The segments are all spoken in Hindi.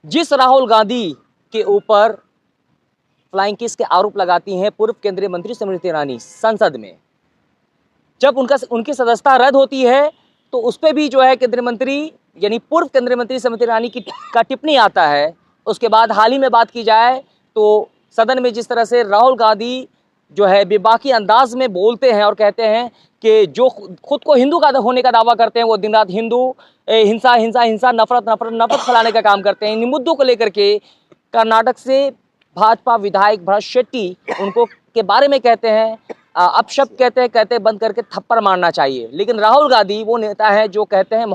जिस राहुल गांधी के ऊपर फ्लाइंग किस के आरोप लगाती हैं पूर्व केंद्रीय मंत्री स्मृति ईरानी संसद में, जब उनकी सदस्यता रद्द होती है तो उस पर भी जो है केंद्रीय मंत्री यानी पूर्व केंद्रीय मंत्री स्मृति ईरानी का टिप्पणी आता है। उसके बाद हाल ही में बात की जाए तो सदन में जिस तरह से राहुल गांधी जो है बेबाकी अंदाज में बोलते हैं और कहते हैं कि जो खुद को हिंदू का होने का दावा करते हैं वो दिन रात हिंदू हिंसा हिंसा हिंसा नफरत नफरत नफरत फैलाने का काम करते हैं। इन मुद्दों को लेकर के कर्नाटक से भाजपा विधायक भरत शेट्टी उनको के बारे में कहते हैं अपशब्द कहते बंद करके थप्पड़ मारना चाहिए। लेकिन राहुल गांधी वो नेता है जो कहते हैं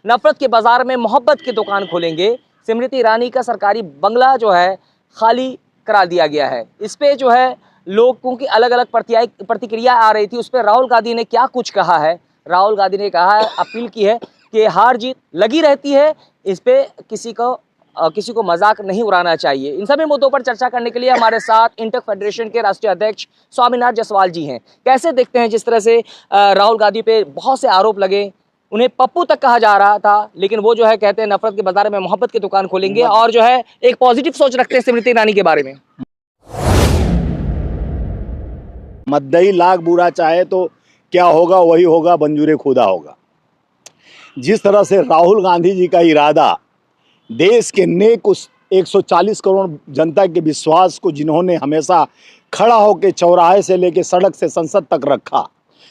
नफरत के बाजार में मोहब्बत की दुकान खोलेंगे। स्मृति ईरानी का सरकारी बंगला जो है खाली करा दिया गया है। इस पे जो है लोगों की अलग अलग प्रतिक्रिया आ रही थी। उस पर राहुल गांधी ने क्या कुछ कहा है, राहुल गांधी ने कहा है, अपील की है कि हार जीत लगी रहती है, इस पे किसी को मजाक नहीं उड़ाना चाहिए। इन सभी मुद्दों पर चर्चा करने के लिए हमारे साथ इंटक फेडरेशन के राष्ट्रीय अध्यक्ष स्वामीनाथ जायसवाल जी हैं। कैसे देखते हैं जिस तरह से राहुल गांधी पे बहुत से आरोप लगे, उन्हें पप्पू तक कहा जा रहा था, लेकिन वो जो है कहते हैं नफरत के बाजार में मोहब्बत की दुकान खोलेंगे और जो है एक पॉजिटिव सोच रखते हैं स्मृति ईरानी के बारे में। मद्दई लाख बुरा चाहे तो क्या होगा वही होगा, मंजूर खुदा होगा। जिस तरह से राहुल गांधी जी का इरादा देश के नेक उस 140 करोड़ जनता के विश्वास को जिन्होंने हमेशा खड़ा होकर चौराहे से लेकर सड़क से संसद तक रखा,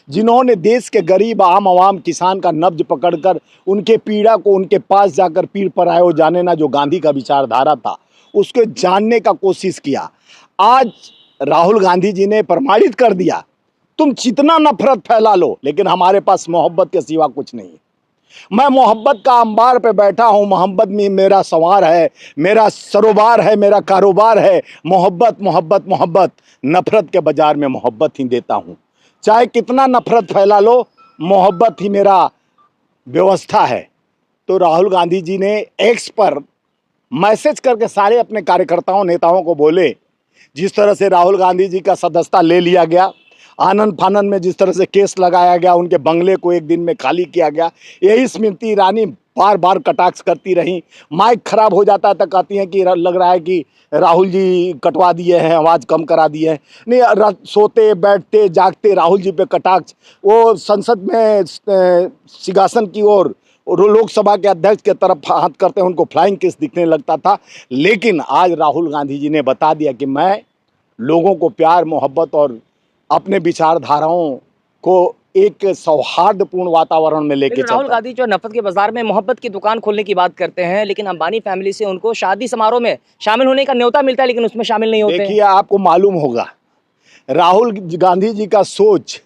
जिन्होंने देश के गरीब आम आवाम किसान का नब्ज पकड़कर उनके पीड़ा को उनके पास जाकर पीड़ पर आए हो जाने ना जो गांधी का विचारधारा था उसको जानने का कोशिश किया। आज राहुल गांधी जी ने प्रमाणित कर दिया, तुम जितना नफरत फैला लो लेकिन हमारे पास मोहब्बत के सिवा कुछ नहीं है। मैं मोहब्बत का अंबार पे बैठा हूँ, मोहब्बत में मेरा सवार है, मेरा सरोबार है, मेरा कारोबार है। मोहब्बत मोहब्बत मोहब्बत, नफरत के बाजार में मोहब्बत ही देता हूँ। चाहे कितना नफरत फैला लो, मोहब्बत ही मेरा व्यवस्था है। तो राहुल गांधी जी ने एक्स पर मैसेज करके सारे अपने कार्यकर्ताओं नेताओं को बोले, जिस तरह से राहुल गांधी जी का सदस्यता ले लिया गया, आनंद फानन में जिस तरह से केस लगाया गया, उनके बंगले को एक दिन में खाली किया गया, यही स्मृति ईरानी बार बार कटाक्ष करती रही। माइक खराब हो जाता तक कहती हैं कि लग रहा है कि राहुल जी कटवा दिए हैं, आवाज़ कम करा दिए हैं। नहीं, सोते बैठते जागते राहुल जी पे कटाक्ष। वो संसद में सिंहासन की ओर लोकसभा के अध्यक्ष के तरफ हाथ करते हैं, उनको फ्लाइंग किस दिखने लगता था। लेकिन आज राहुल गांधी जी ने बता दिया कि मैं लोगों को प्यार मोहब्बत और अपने विचारधाराओं को एक सौहार्दपूर्ण वातावरण में लेके चलता। राहुल गांधी जो नफरत के बाजार में मोहब्बत की दुकान खोलने की बात करते हैं, लेकिन अंबानी फैमिली से उनको शादी समारोह में शामिल होने का न्योता मिलता है, लेकिन उसमें शामिल नहीं होते। देखिए, आपको मालूम होगा राहुल गांधी जी का सोच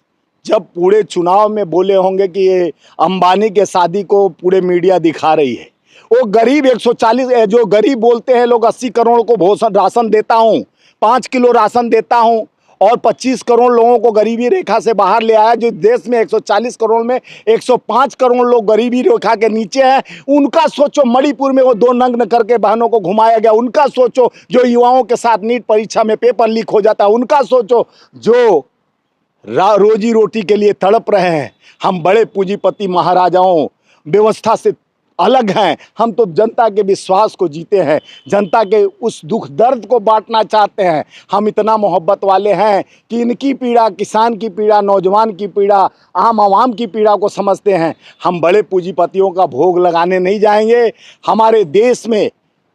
जब पूरे चुनाव में बोले होंगे कि ये अंबानी के शादी को पूरे मीडिया दिखा रही है। वो गरीब 140 जो गरीब बोलते हैं लोग 80 करोड़ को भोजन राशन देता हूँ, 5 किलो राशन देता हूँ और 25 करोड़ लोगों को गरीबी रेखा से बाहर ले आया। जो देश में 140 करोड़ में 105 करोड़ लोग गरीबी रेखा के नीचे हैं, उनका सोचो। मणिपुर में वो 2 नग्न करके बहनों को घुमाया गया, उनका सोचो। जो युवाओं के साथ नीट परीक्षा में पेपर लीक हो जाता है, उनका सोचो। जो रोजी रोटी के लिए तड़प रहे हैं, हम बड़े पूंजीपति महाराजाओं व्यवस्था से अलग हैं। हम तो जनता के विश्वास को जीते हैं, जनता के उस दुख दर्द को बांटना चाहते हैं। हम इतना मोहब्बत वाले हैं कि इनकी पीड़ा, किसान की पीड़ा, नौजवान की पीड़ा, आम आवाम की पीड़ा को समझते हैं। हम बड़े पूंजीपतियों का भोग लगाने नहीं जाएंगे। हमारे देश में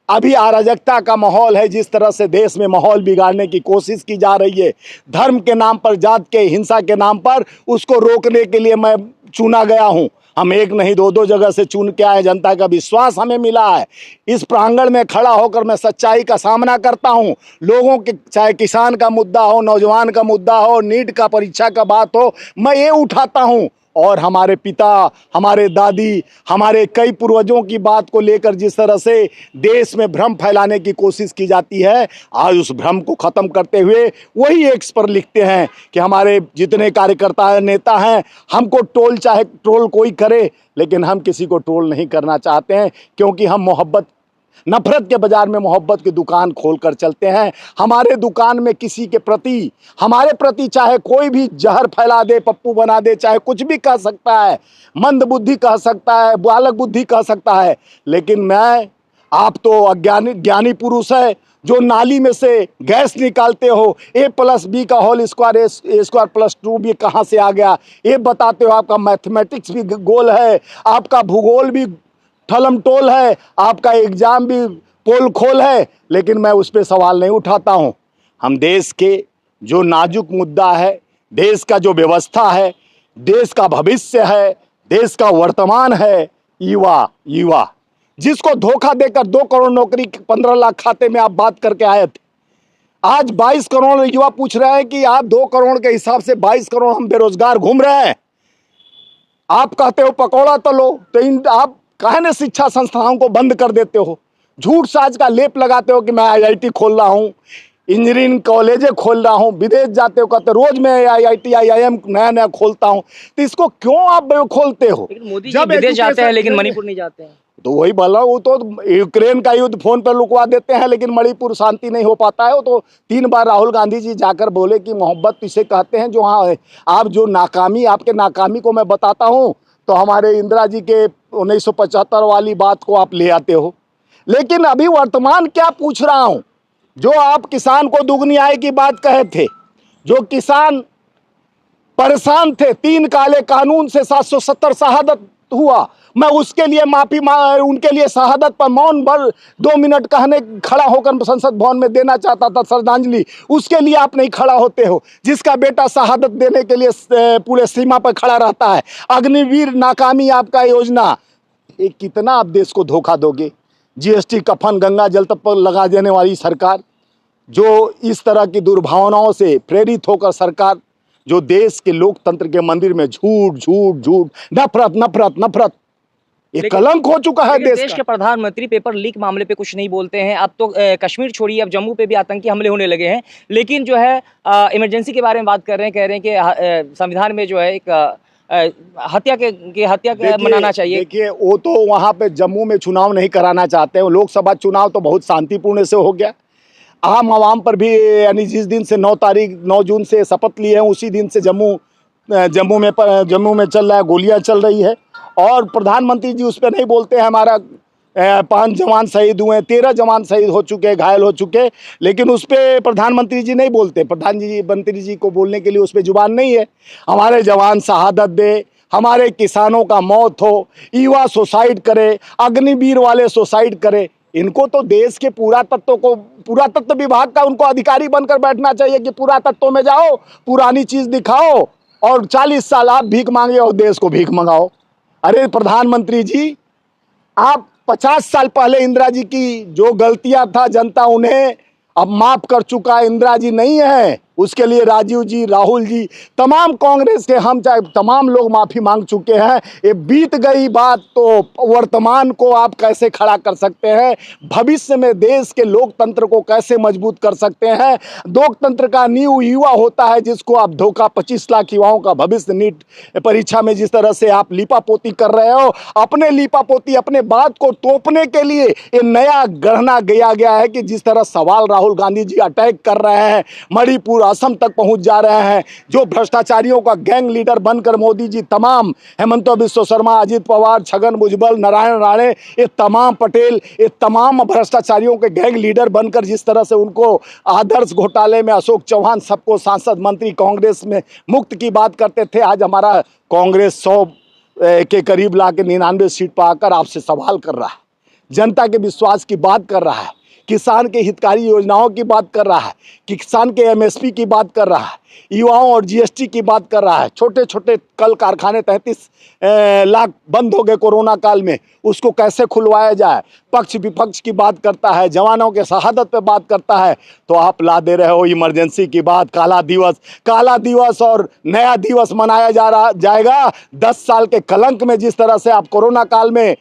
अभी अराजकता का माहौल है, जिस तरह से देश में माहौल बिगाड़ने की कोशिश की जा रही है, धर्म के नाम पर, जात के हिंसा के नाम पर, उसको रोकने के लिए मैं चुना गया हूं। हम एक नहीं 2 जगह से चुन के आए, जनता का विश्वास हमें मिला है। इस प्रांगण में खड़ा होकर मैं सच्चाई का सामना करता हूं। लोगों के, चाहे किसान का मुद्दा हो, नौजवान का मुद्दा हो, नीट का परीक्षा का बात हो, मैं ये उठाता हूं। और हमारे पिता, हमारे दादी, हमारे कई पूर्वजों की बात को लेकर जिस तरह से देश में भ्रम फैलाने की कोशिश की जाती है, आज उस भ्रम को ख़त्म करते हुए वही एक्स पर लिखते हैं कि हमारे जितने कार्यकर्ता नेता हैं, हमको ट्रोल, चाहे ट्रोल कोई करे, लेकिन हम किसी को ट्रोल नहीं करना चाहते हैं, क्योंकि हम मोहब्बत, नफरत के बाजार में मोहब्बत की दुकान खोलकर चलते हैं। हमारे दुकान में किसी के प्रति, हमारे प्रति चाहे कोई भी जहर फैला दे, पप्पू बना दे, चाहे कुछ भी कह सकता है, मंद बुद्धि कह सकता है, बालक बुद्धि कह सकता है, लेकिन मैं आप तो अज्ञानी ज्ञानी पुरुष है जो नाली में से गैस निकालते हो। A+B² A² + 2B कहाँ से आ गया ये बताते हो। आपका मैथमेटिक्स भी गोल है, आपका भूगोल भी ठलमटोल है, आपका एग्जाम भी पोल खोल है, लेकिन मैं उस पर सवाल नहीं उठाता हूँ। हम देश के जो नाजुक मुद्दा है, देश का जो व्यवस्था है, देश का भविष्य है, देश का वर्तमान है, युवा जिसको धोखा देकर 2 करोड़ नौकरी 15 लाख खाते में आप बात करके आए थे। आज 22 करोड़ युवा पूछ रहे हैं कि आप 2 करोड़ के हिसाब से 22 करोड़ हम बेरोजगार घूम रहे हैं। आप कहते हो पकौड़ा तलो, तो आप काहे न शिक्षा संस्थाओं को बंद कर देते हो। झूठ साज का लेप लगाते हो कि मैं IIT खोल रहा हूँ, इंजीनियरिंग कॉलेजें खोल रहा हूँ, विदेश जाते हो कहते रोज मैं IIT IIM नया खोलता हूँ। तो इसको क्यों आप खोलते हो? लेकिन मोदी जी विदेश जाते हैं लेकिन मणिपुर नहीं जाते हैं। तो वही बोला, वो तो यूक्रेन का युद्ध फोन पर लुकवा देते हैं, लेकिन मणिपुर शांति नहीं हो पाता है। वो तो 3 बार राहुल गांधी जी जाकर बोले कि मोहब्बत इसे कहते हैं। जो हाँ आप जो नाकामी, आपके नाकामी को मैं बताता हूँ, तो हमारे इंदिरा जी के 1975 वाली बात को आप ले आते हो। लेकिन अभी वर्तमान क्या पूछ रहा हूँ, जो आप किसान को दुगनी आय की बात कहे थे, जो किसान परेशान थे, 3 काले कानून से 770 शहादत हुआ, मैं उसके लिए माफी उनके लिए शहादत पर मौन भर 2 मिनट कहने खड़ा होकर संसद भवन में देना चाहता था श्रद्धांजलि। उसके लिए आप नहीं खड़ा होते हो। जिसका बेटा शहादत देने के लिए पूरे सीमा पर खड़ा रहता है। अग्निवीर नाकामी आपका योजना, ये कितना आप देश को धोखा दोगे। GST कफन गंगा जल तक पर लगा देने वाली सरकार, जो इस तरह की दुर्भावनाओं से प्रेरित होकर सरकार, जो देश के लोकतंत्र के मंदिर में झूठ झूठ झूठ, नफरत नफरत नफरत, ये कलंक हो चुका है देश के प्रधानमंत्री पेपर लीक मामले पे कुछ नहीं बोलते हैं। अब तो कश्मीर छोड़िए, अब जम्मू पे भी आतंकी हमले होने लगे हैं। लेकिन जो है इमरजेंसी के बारे में बात कर रहे हैं, कह रहे हैं कि संविधान में जो है एक हत्या के मनाना चाहिए। देखिए, वो तो वहाँ पे जम्मू में चुनाव नहीं कराना चाहते हैं। लोकसभा चुनाव तो बहुत शांतिपूर्ण से हो गया। आम आवाम पर भी, यानी जिस दिन से 9 जून से शपथ लिए हैं, उसी दिन से जम्मू में चल रहा है, गोलियां चल रही है। और प्रधानमंत्री जी उस पर नहीं बोलते हैं। हमारा 5 जवान शहीद हुए, 13 जवान शहीद हो चुके, घायल हो चुके, लेकिन उस पर प्रधानमंत्री जी नहीं बोलते। प्रधानमंत्री जी को बोलने के लिए उस पर जुबान नहीं है। हमारे जवान शहादत दे, हमारे किसानों का मौत हो, युवा सुसाइड करे, अग्निवीर वाले सुसाइड करे। इनको तो देश के पुरातत्व विभाग का उनको अधिकारी बनकर बैठना चाहिए कि पुरातत्व में जाओ, पुरानी चीज दिखाओ, और 40 साल आप भीख मांगे और देश को भीख मंगाओ। अरे प्रधानमंत्री जी, आप 50 साल पहले इंदिरा जी की जो गलतियां था, जनता उन्हें अब माफ कर चुका है। इंदिरा जी नहीं है, उसके लिए राजीव जी, राहुल जी, तमाम कांग्रेस के हम चाहे तमाम लोग माफी मांग चुके हैं। ये बीत गई बात, तो वर्तमान को आप कैसे खड़ा कर सकते हैं? भविष्य में देश के लोकतंत्र को कैसे मजबूत कर सकते हैं? लोकतंत्र का नींव युवा होता है, जिसको आप धोखा 25 लाख युवाओं का भविष्य नीट परीक्षा में जिस तरह से आप लीपापोती कर रहे हो, अपने लीपापोती, अपने बात को तोपने के लिए ये नया गढ़ना गया है कि जिस तरह सवाल राहुल गांधी जी अटैक कर रहे हैं, मणिपुर असम तक पहुंच जा रहे हैं, जो भ्रष्टाचारियों का गैंग लीडर बनकर मोदी जी तमाम, हेमंत बिस्व शर्मा, अजित पवार, छगन भुजबल, नारायण राणे, ये तमाम पटेल, ये तमाम भ्रष्टाचारियों के गैंग लीडर बनकर जिस तरह से उनको आदर्श घोटाले में अशोक चौहान सबको सांसद मंत्री कांग्रेस में मुक्त की बात करते थे, आज हमारा कांग्रेस 100 के करीब ला के 99 सीट पर आकर आपसे सवाल कर रहा है, जनता के विश्वास की बात कर रहा है, किसान के हितकारी योजनाओं की बात कर रहा है, किसान के MSP की बात कर रहा है, युवाओं और GST की बात कर रहा है। छोटे छोटे कल कारखाने 33 लाख बंद हो गए कोरोना काल में, उसको कैसे खुलवाया जाए, पक्ष विपक्ष की बात करता है, जवानों के शहादत पे बात करता है, तो आप ला दे रहे हो इमरजेंसी की बात। काला दिवस और नया दिवस मनाया जाएगा। 10 साल के कलंक में जिस तरह से आप कोरोना काल में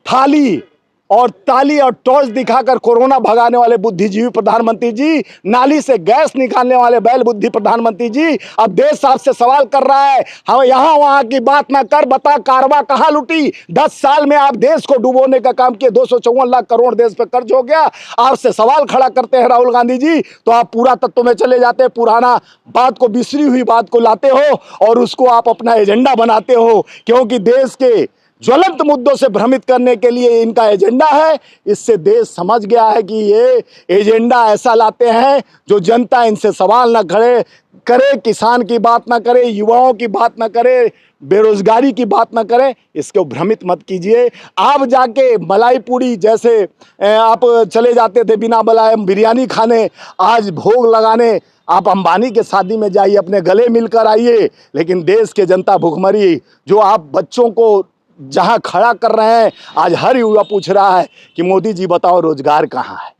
थाली और ताली और टॉर्च दिखाकर कोरोना भगाने वाले बुद्धिजीवी प्रधानमंत्री जी, नाली से गैस निकालने वाले बैल बुद्धि प्रधानमंत्री जी, अब देश आपसे सवाल कर रहा है। हम यहाँ वहाँ की बात ना कर, बता कारवा कहाँ लुटी? 10 साल में आप देश को डुबोने का काम किए, 254 लाख करोड़ देश पे कर्ज हो गया। आपसे सवाल खड़ा करते हैं राहुल गांधी जी, तो आप पूरा तत्व में चले जाते हैं, पुराना बात को, बिसरी हुई बात को लाते हो और उसको आप अपना एजेंडा बनाते हो, क्योंकि देश के ज्वलंत मुद्दों से भ्रमित करने के लिए इनका एजेंडा है। इससे देश समझ गया है कि ये एजेंडा ऐसा लाते हैं जो जनता इनसे सवाल ना करे, किसान की बात ना करे, युवाओं की बात ना करे, बेरोजगारी की बात ना करें। इसको भ्रमित मत कीजिए। आप जाके मलाई पूड़ी जैसे आप चले जाते थे बिना बुलाए बिरयानी खाने, आज भोग लगाने आप अंबानी के शादी में जाइए, अपने गले मिलकर आइए। लेकिन देश के जनता भुखमरी, जो आप बच्चों को जहां खड़ा कर रहे हैं, आज हर युवा पूछ रहा है कि मोदी जी बताओ रोजगार कहाँ है।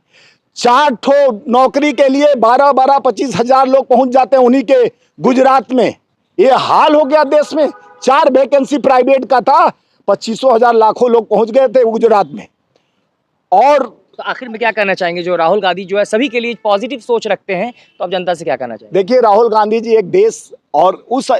4 ठो नौकरी के लिए 12-12, 25,000 लोग पहुंच जाते हैं उन्हीं के गुजरात में। ये हाल हो गया देश में। 4 वैकेंसी प्राइवेट का था, 25,000 लाखों लोग पहुंच गए थे गुजरात में। और तो आखिर में क्या कहना चाहेंगे, जो राहुल गांधी जो है सभी के लिए पॉजिटिव सोच रखते हैं, तो आप जनता से क्या कहना चाहेंगे? देखिए, राहुल गांधी जी एक देश और उस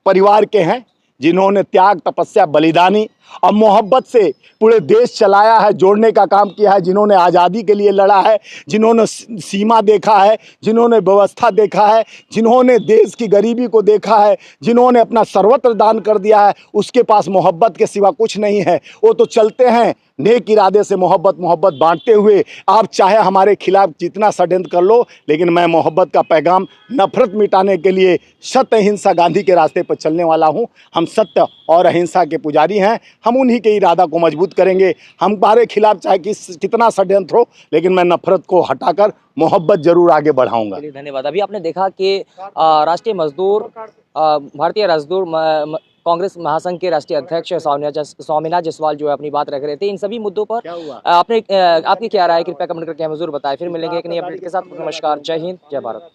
परिवार के हैं जिन्होंने त्याग, तपस्या, बलिदानी और मोहब्बत से पूरे देश चलाया है, जोड़ने का काम किया है, जिन्होंने आज़ादी के लिए लड़ा है, जिन्होंने सीमा देखा है, जिन्होंने व्यवस्था देखा है, जिन्होंने देश की गरीबी को देखा है, जिन्होंने अपना सर्वत्र दान कर दिया है। उसके पास मोहब्बत के सिवा कुछ नहीं है। वो तो चलते हैं नेक इरादे से, मोहब्बत बांटते हुए। आप चाहे हमारे खिलाफ जितना षड्यंत्र कर लो, लेकिन मैं मोहब्बत का पैगाम, नफरत मिटाने के लिए सत्य अहिंसा गांधी के रास्ते पर चलने वाला हूं। हम सत्य और अहिंसा के पुजारी हैं। हम उन्हीं के इरादा को मजबूत करेंगे। हमारे खिलाफ चाहे कितना षड्यंत्र हो, लेकिन मैं नफरत को हटाकर मोहब्बत जरूर आगे बढ़ाऊंगा। चलिए, धन्यवाद। अभी आपने देखा कि राष्ट्रीय मजदूर भारतीय मजदूर कांग्रेस महासंघ के राष्ट्रीय अध्यक्ष स्वामीनाथ जायसवाल जो है अपनी बात रख रहे थे इन सभी मुद्दों पर। आपने आपकी क्या राय है, कृपया कमेंट करके हमें जरूर बताएं। फिर मिलेंगे एक नई अपडेट के साथ। नमस्कार, जय हिंद, जय भारत।